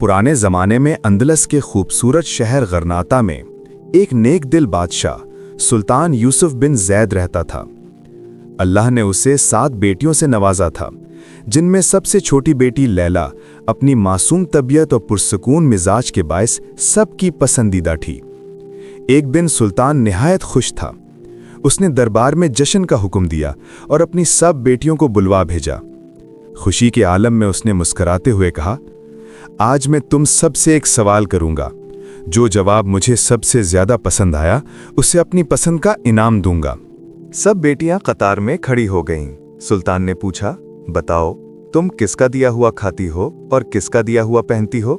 पुराने ज़माने में अंदलस के खूबसूरत शहर गरनाता में एक नेक दिल बादशाह सुल्तान यूसुफ बिन जैद रहता था। अल्लाह ने उसे 7 बेटियों से नवाजा था, जिनमें सबसे छोटी बेटी लैला अपनी मासूम तबीयत और पुरसकून मिजाज के बायस सबकी पसंदीदा थी। एक दिन सुल्तान निहायत खुश था। उसने दरबार में जश्न का हुक्म दिया और अपनी सब बेटियों को बुलवा भेजा। खुशी के आलम में उसने मुस्कुराते हुए कहा, आज मैं तुम सबसे एक सवाल करूंगा। जो जवाब मुझे सबसे ज्यादा पसंद आया उसे अपनी पसंद का इनाम दूंगा। सब बेटियां कतार में खड़ी हो गईं। सुल्तान ने पूछा, बताओ तुम किसका दिया हुआ खाती हो और किसका दिया हुआ पहनती हो?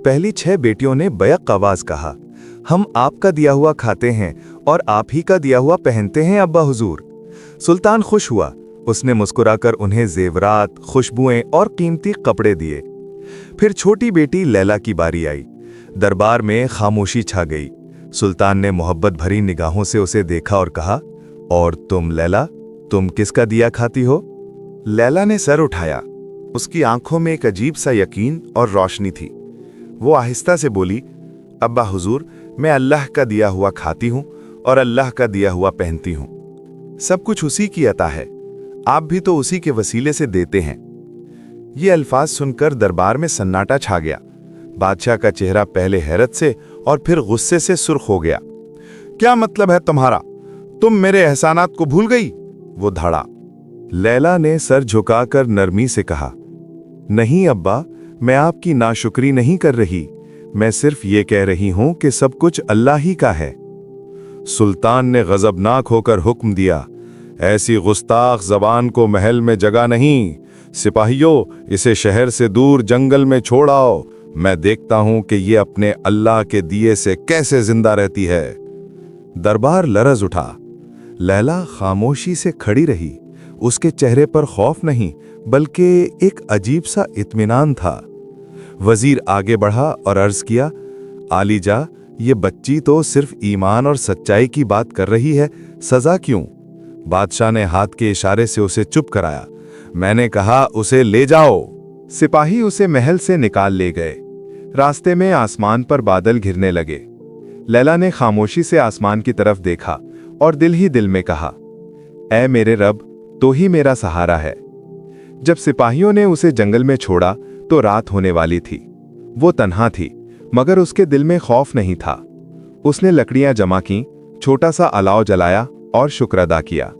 पहली 6 बेटियों ने बैक आवाज कहा, हम आपका दिया हुआ खाते हैं और आप ही का दिया हुआ पहनते हैं अब्बा हुजूर। सुल्तान खुश हुआ। उसने मुस्कुराकर उन्हें जेवरात, खुशबुएं और कीमती कपड़े दिए। फिर छोटी बेटी लैला की बारी आई। दरबार में खामोशी छा गई। सुल्तान ने मोहब्बत भरी निगाहों से उसे देखा और कहा, और तुम लैला, तुम किसका दिया खाती हो? लैला ने सर उठाया। उसकी आंखों में एक अजीब सा यकीन और रोशनी थी। वो आहिस्ता से बोली, अब्बा हुजूर, मैं अल्लाह का दिया हुआ खाती हूं और अल्लाह का दिया हुआ पहनती हूं। सब कुछ उसी की अता है, आप भी तो उसी के वसीले से देते हैं। ये अल्फाज सुनकर दरबार में सन्नाटा छा गया। बादशाह का चेहरा पहले हैरत से और फिर गुस्से से सुर्ख हो गया। क्या मतलब है तुम्हारा? तुम मेरे एहसानात को भूल गई? वो धड़ा। लैला ने सर झुकाकर नरमी से कहा, नहीं अब्बा, मैं आपकी नाशुक्री नहीं कर रही, मैं सिर्फ ये कह रही हूं कि सब कुछ अल्लाह ही का है। सुल्तान ने गजबनाक होकर हुक्म दिया, ऐसी गुस्ताख जबान को महल में जगह नहीं। सिपाहियों, इसे शहर से दूर जंगल में छोड़ आओ। मैं देखता हूं कि ये अपने अल्लाह के दिए से कैसे जिंदा रहती है। दरबार लरज उठा। लैला खामोशी से खड़ी रही। उसके चेहरे पर खौफ नहीं, बल्कि एक अजीब सा इत्मीनान था। वजीर आगे बढ़ा और अर्ज किया, आलीजा, ये बच्ची तो सिर्फ ईमान और सच्चाई की बात कर रही है, सजा क्यों? बादशाह ने हाथ के इशारे से उसे चुप कराया। मैंने कहा, उसे ले जाओ। सिपाही उसे महल से निकाल ले गए। रास्ते में आसमान पर बादल घिरने लगे। लैला ने खामोशी से आसमान की तरफ देखा और दिल ही दिल में कहा, ऐ मेरे रब, तो ही मेरा सहारा है। जब सिपाहियों ने उसे जंगल में छोड़ा तो रात होने वाली थी। वो तन्हा थी, मगर उसके दिल में खौफ नहीं था। उसने लकड़ियां जमा की, छोटा सा अलाव जलाया और शुक्र अदा किया।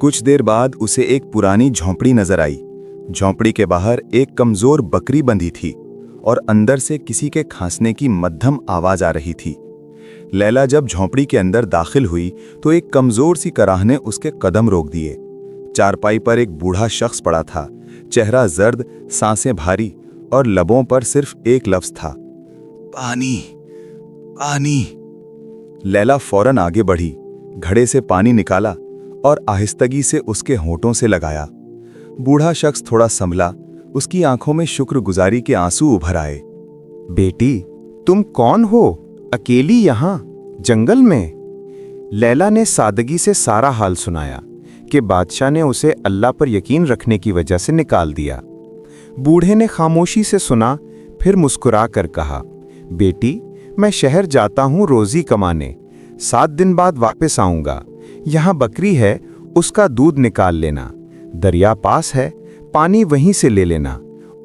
कुछ देर बाद उसे एक पुरानी झोंपड़ी नजर आई। झोंपड़ी के बाहर एक कमजोर बकरी बंधी थी और अंदर से किसी के खांसने की मध्यम आवाज आ रही थी। लैला जब झोंपड़ी के अंदर दाखिल हुई तो एक कमजोर सी कराह ने उसके कदम रोक दिए। चारपाई पर एक बूढ़ा शख्स पड़ा था। चेहरा जर्द, सांसें भारी और लबों पर सिर्फ एक लफ्ज था, पानी, पानी। लैला फौरन आगे बढ़ी, घड़े से पानी निकाला और आहिस्तगी से उसके होंठों से लगाया। बूढ़ा शख्स थोड़ा संभला। उसकी आंखों में शुक्रगुजारी के आंसू उभर आए। बेटी, तुम कौन हो, अकेली यहां जंगल में? लैला ने सादगी से सारा हाल सुनाया कि बादशाह ने उसे अल्लाह पर यकीन रखने की वजह से निकाल दिया। बूढ़े ने खामोशी से सुना, फिर मुस्कुरा कर कहा, बेटी, मैं शहर जाता हूं रोजी कमाने, 7 दिन बाद वापस आऊंगा। यहां बकरी है, उसका दूध निकाल लेना। दरिया पास है, पानी वहीं से ले लेना।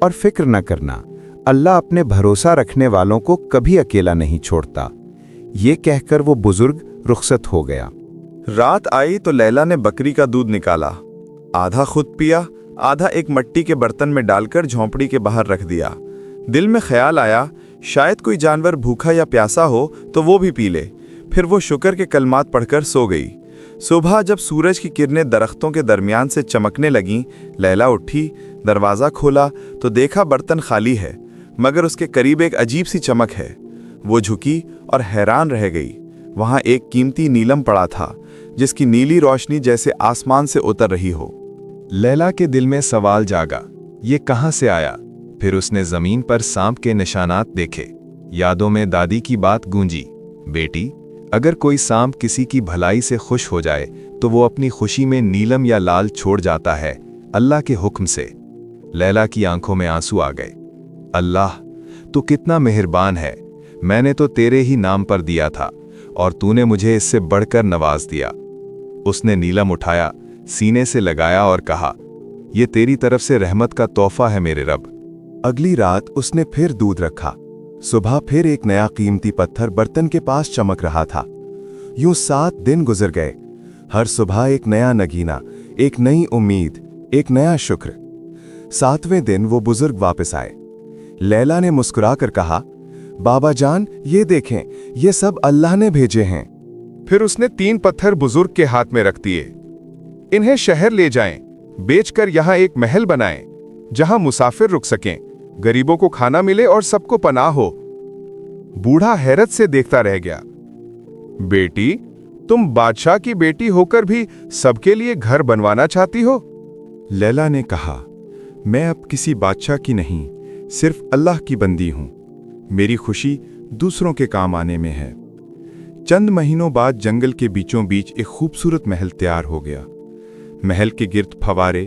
और फिक्र न करना, अल्लाह अपने भरोसा रखने वालों को कभी अकेला नहीं छोड़ता। ये कहकर वो बुजुर्ग रुखसत हो गया। रात आई तो लैला ने बकरी का दूध निकाला। आधा खुद पिया, आधा एक मिट्टी के बर्तन में डालकर झोंपड़ी के बाहर रख दिया। दिल में ख्याल आया, शायद कोई जानवर भूखा या प्यासा हो तो वो भी पी ले। फिर वो शुक्र के कलमात पढ़कर सो गई। सुबह जब सूरज की किरणें दरख्तों के दरमियान से चमकने लगीं, लैला उठी, दरवाज़ा खोला तो देखा बर्तन खाली है, मगर उसके करीब एक अजीब सी चमक है। वो झुकी और हैरान रह गई। वहाँ एक कीमती नीलम पड़ा था, जिसकी नीली रोशनी जैसे आसमान से उतर रही हो। लैला के दिल में सवाल जागा, ये कहाँ से आया? फिर उसने जमीन पर सांप के निशानात देखे। यादों में दादी की बात गूंजी, बेटी, अगर कोई सांप किसी की भलाई से खुश हो जाए तो वो अपनी खुशी में नीलम या लाल छोड़ जाता है, अल्लाह के हुक्म से। लैला की आंखों में आंसू आ गए। अल्लाह, तू कितना मेहरबान है, मैंने तो तेरे ही नाम पर दिया था और तूने मुझे इससे बढ़कर नवाज दिया। उसने नीलम उठाया, सीने से लगाया और कहा, ये तेरी तरफ से रहमत का तोहफा है मेरे रब। अगली रात उसने फिर दूध रखा। सुबह फिर एक नया कीमती पत्थर बर्तन के पास चमक रहा था। यूं 7 दिन गुजर गए। हर सुबह एक नया नगीना, एक नई उम्मीद, एक नया शुक्र। 7वें दिन वो बुजुर्ग वापस आए। लैला ने मुस्कुराकर कहा, बाबा जान, ये देखें, ये सब अल्लाह ने भेजे हैं। फिर उसने 3 पत्थर बुजुर्ग के हाथ में रख दिए। इन्हें शहर ले जाएं, बेचकर यहां एक महल बनाएं, जहां मुसाफिर रुक सकें, गरीबों को खाना मिले और सबको पनाह हो। बूढ़ा हैरत से देखता रह गया। बेटी, तुम बादशाह की बेटी होकर भी सबके लिए घर बनवाना चाहती हो? लैला ने कहा, मैं अब किसी बादशाह की नहीं, सिर्फ अल्लाह की बंदी हूं। मेरी खुशी दूसरों के काम आने में है। चंद महीनों बाद जंगल के बीचों बीच एक खूबसूरत महल तैयार हो गया। महल के गिर्द फवारे,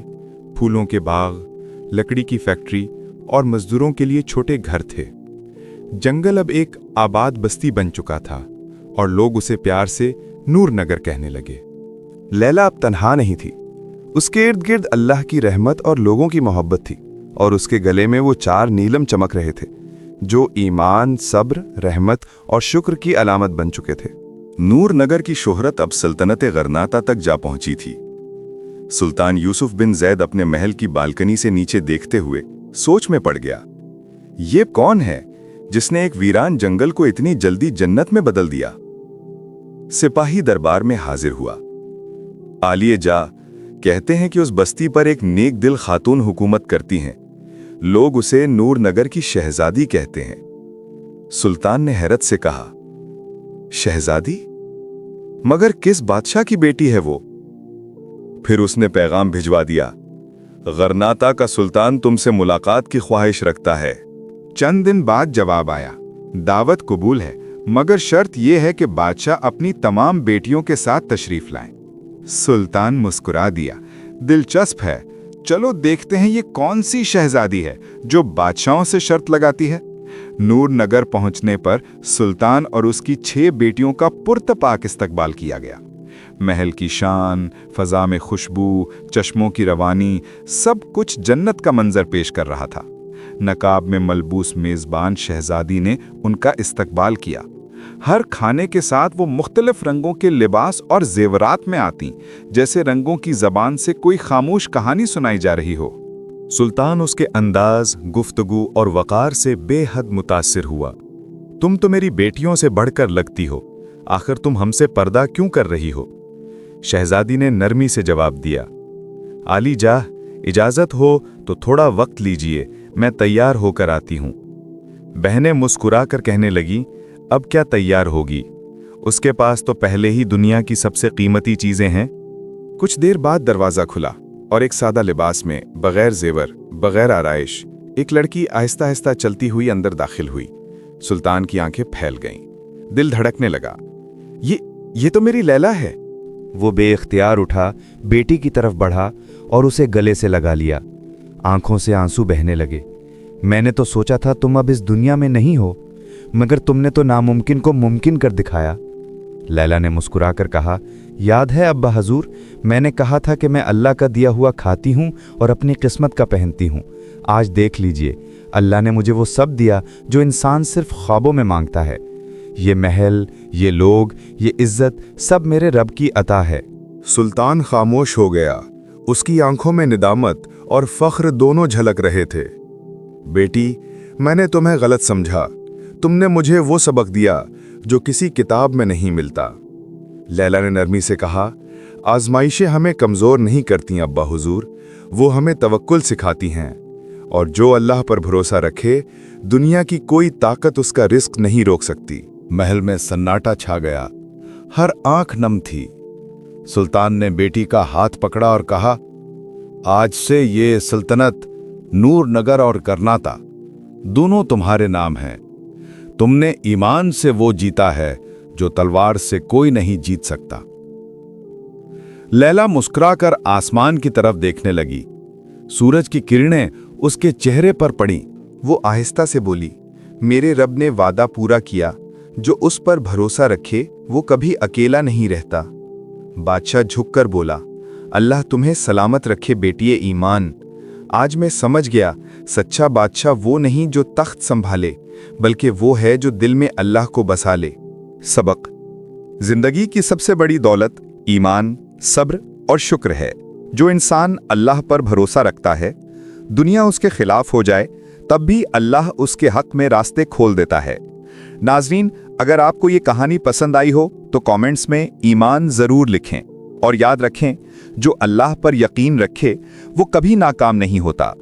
फूलों के बाग, लकड़ी की फैक्ट्री और मजदूरों के लिए छोटे घर थे। जंगल अब एक आबाद बस्ती बन चुका था और लोग उसे प्यार से नूर नगर कहने लगे। लैला अब तन्हा नहीं थी। उसके इर्द गिर्द अल्लाह की रहमत और लोगों की मोहब्बत थी, और उसके गले में वो 4 नीलम चमक रहे थे, जो ईमान, सब्र, रहमत और शुक्र की अलामत बन चुके थे। नूर नगर की शोहरत अब सल्तनत गरनाता तक जा पहुंची थी। सुल्तान यूसुफ बिन जैद अपने महल की बालकनी से नीचे देखते हुए सोच में पड़ गया। ये कौन है जिसने एक वीरान जंगल को इतनी जल्दी जन्नत में बदल दिया? सिपाही दरबार में हाजिर हुआ। आलिए जा, कहते हैं कि उस बस्ती पर एक नेक दिल खातून हुकूमत करती हैं। लोग उसे नूर नगर की शहजादी कहते हैं। सुल्तान ने हैरत से कहा, शहजादी? मगर किस बादशाह की बेटी है वो? फिर उसने पैगाम भिजवा दिया, गरनाता का सुल्तान तुमसे मुलाकात की ख्वाहिश रखता है। चंद दिन बाद जवाब आया, दावत कबूल है, मगर शर्त यह है कि बादशाह अपनी तमाम बेटियों के साथ तशरीफ लाएं। सुल्तान मुस्कुरा दिया, दिलचस्प है, चलो देखते हैं ये कौन सी शहजादी है जो बादशाहों से शर्त लगाती है। नूर नगर पहुंचने पर सुल्तान और उसकी 6 बेटियों का पुरतपाक इस्तकबाल किया गया। महल की शान, फजा में खुशबू, चश्मों की रवानी, सब कुछ जन्नत का मंजर पेश कर रहा था। नकाब में मलबूस मेज़बान शहजादी ने उनका इस्तकबाल किया। हर खाने के साथ वो मुख्तलिफ रंगों के लिबास और जेवरात में आती, जैसे रंगों की जबान से कोई खामोश कहानी सुनाई जा रही हो। सुल्तान उसके अंदाज, गुफ्तगू और वक़ार से बेहद मुतासिर हुआ। तुम तो मेरी बेटियों से बढ़कर लगती हो, आखिर तुम हमसे पर्दा क्यों कर रही हो? शहजादी ने नरमी से जवाब दिया, आली जाह, इजाज़त हो तो थोड़ा वक्त लीजिए, मैं तैयार होकर आती हूँ। बहनें मुस्कुराकर कहने लगी, अब क्या तैयार होगी, उसके पास तो पहले ही दुनिया की सबसे कीमती चीजें हैं। कुछ देर बाद दरवाजा खुला और एक सादा लिबास में, बगैर जेवर, बगैर आराइश, एक लड़की आहिस्ता आहिस्ता चलती हुई अंदर दाखिल हुई। सुल्तान की आंखें फैल गईं, दिल धड़कने लगा। ये तो मेरी लैला है। वो बेइख्तियार उठा, बेटी की तरफ बढ़ा और उसे गले से लगा लिया। आंखों से आंसू बहने लगे। मैंने तो सोचा था तुम अब इस दुनिया में नहीं हो, मगर तुमने तो नामुमकिन को मुमकिन कर दिखाया। लैला ने मुस्कुराकर कहा, याद है अब्बा हजूर, मैंने कहा था कि मैं अल्लाह का दिया हुआ खाती हूँ और अपनी किस्मत का पहनती हूँ। आज देख लीजिए, अल्लाह ने मुझे वो सब दिया जो इंसान सिर्फ ख्वाबों में मांगता है। ये महल, ये लोग, ये इज्जत, सब मेरे रब की अता है। सुल्तान खामोश हो गया। उसकी आंखों में निदामत और फख्र दोनों झलक रहे थे। बेटी, मैंने तुम्हें गलत समझा। तुमने मुझे वो सबक दिया जो किसी किताब में नहीं मिलता। लैला ने नरमी से कहा, आजमाइशें हमें कमज़ोर नहीं करती अब्बा हुजूर, वो हमें तवक्कुल सिखाती हैं, और जो अल्लाह पर भरोसा रखे, दुनिया की कोई ताकत उसका रिस्क नहीं रोक सकती। महल में सन्नाटा छा गया, हर आंख नम थी। सुल्तान ने बेटी का हाथ पकड़ा और कहा, आज से ये सल्तनत, नूर नगर और करनाता दोनों तुम्हारे नाम हैं। तुमने ईमान से वो जीता है जो तलवार से कोई नहीं जीत सकता। लैला मुस्कुराकर आसमान की तरफ देखने लगी। सूरज की किरणें उसके चेहरे पर पड़ी। वो आहिस्ता से बोली, मेरे रब ने वादा पूरा किया, जो उस पर भरोसा रखे वो कभी अकेला नहीं रहता। बादशाह झुककर बोला, अल्लाह तुम्हें सलामत रखे बेटिए ईमान। आज मैं समझ गया, सच्चा बादशाह वो नहीं जो तख्त संभाले, बल्कि वो है जो दिल में अल्लाह को बसा ले। सबक: जिंदगी की सबसे बड़ी दौलत ईमान, सब्र और शुक्र है। जो इंसान अल्लाह पर भरोसा रखता है, दुनिया उसके खिलाफ हो जाए तब भी अल्लाह उसके हक में रास्ते खोल देता है। नाजरीन, अगर आपको ये कहानी पसंद आई हो तो कमेंट्स में ईमान ज़रूर लिखें और याद रखें, जो अल्लाह पर यकीन रखे वो कभी नाकाम नहीं होता।